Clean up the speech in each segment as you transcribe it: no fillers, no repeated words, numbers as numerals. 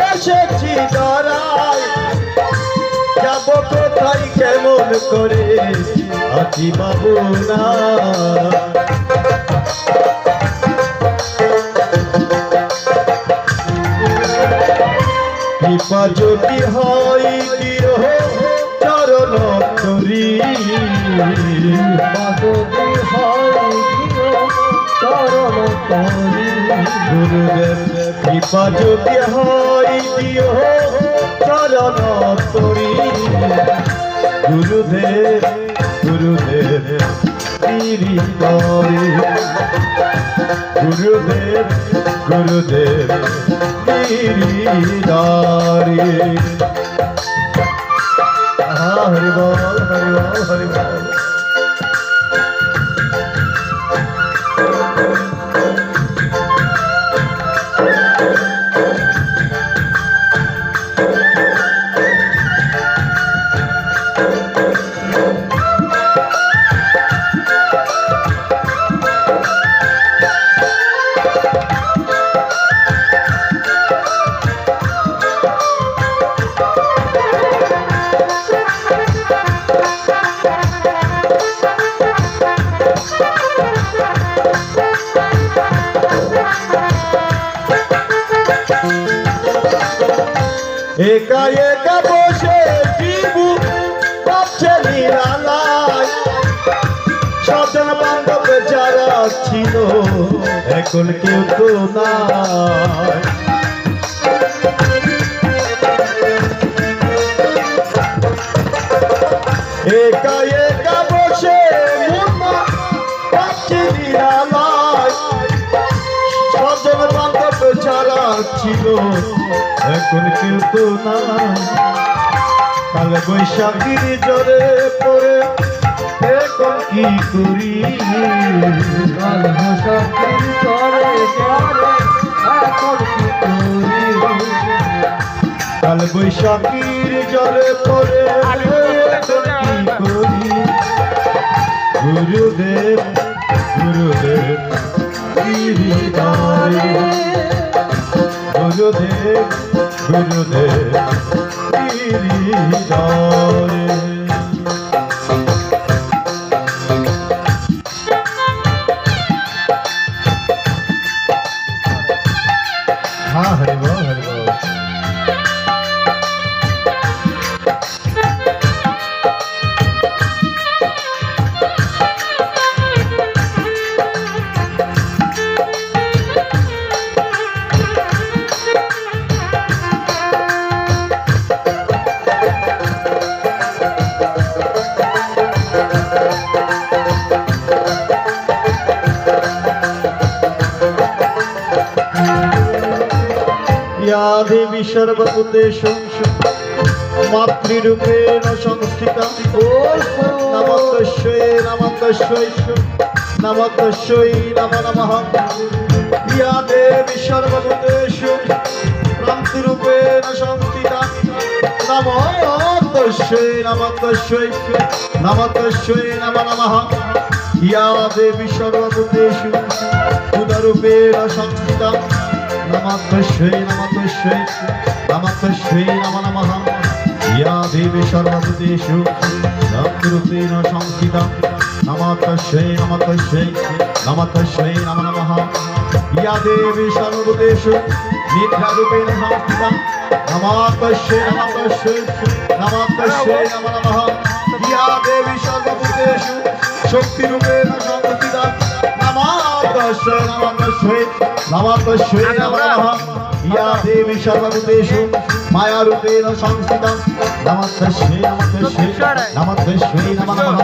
এসেছি ধরায় যাব কোথায় কেমন করে আছি বাবু না কৃপা যদি হয় দিও চরণ তরি যদি হয় চরণ তরি গুরুদেব কৃপা যদি হয় দিও চরণ তরি গুরুদেব গুরুদেব তিরি তরি গুরুদেব গুরুদেব गिरिधारी हरि बोल हरि बोल हरि बोल एका एका বসে জীবু ভাবছে নিরালায় স্বজন বান্ধব যারা ছিল এখন কেউ তো নাই একা একা বসে ভাবছে নিরালায় স্বজন বান্ধব যারা ছিল এখন কেউ তো না কাল বৈশাখীর জ্বরে পড়ে এখন কি করি কাল বৈশাখীর জ্বরে পড়ে এখন কি করি কাল বৈশাখীর জ্বরে পড়ে এখন কি করি গুরুদেব গুরুদেব গিরিধারী गुरुदेव गुरुदेव गिरिधारी हाँ हरि बोल हरि बोल या देवी सर्वभूतेषु मातृरूपेण संस्थिता नमस्तस्यै नमस्तस्यै नमस्तस्यै नमो नमः या देवी सर्वभूतेषु मातृरूपेण संस्थिता नमस्तस्यै नमस्तस्यै नमस्तस्यै नमो नमः या देवी सर्वभूतेषु उदरूपेण संस्थिता नमस्तस्यै नमस्तस्यै नमस्तस्यै नमो नमः या देवी सर्वभूतेषु रूपेण संस्थिता नमस्तस्यै नमस्तस्यै नमस्तस्यै नमो नमः या देवी सर्वभूतेषु निद्रारूपेण संस्थिता नमस्तस्यै नमस्तस्यै नमस्तस्यै नमो नमः या देवी सर्वभूतेषु शक्तिरूपेण संस्थिता नमस्तस्यै नमस्तस्यै नमस्तस्यै नमो नमः या देवी सर्वभूतेषु मायारूपेण संस्थिता नमस्तस्यै नमस्तस्यै नमस्तस्यै नमो नमः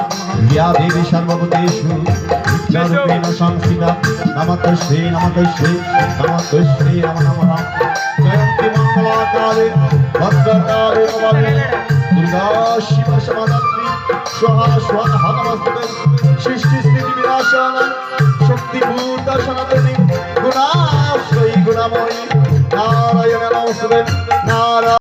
या देवी सर्वभूतेषु विद्यारूपेण संस्थिता नमस्तस्यै नमस्तस्यै नमस्तस्यै नमो नमः जयन्ती मंगलाकाले भद्रकाले भवानी दुर्गा शिव समाधात्री स्वाहा स्वाहा नमस्ते सृष्टि स्थिति विनाशानाय शक्तिभूता सनातनी गुणाश्रयी गुणमयी नारायण नमस्ते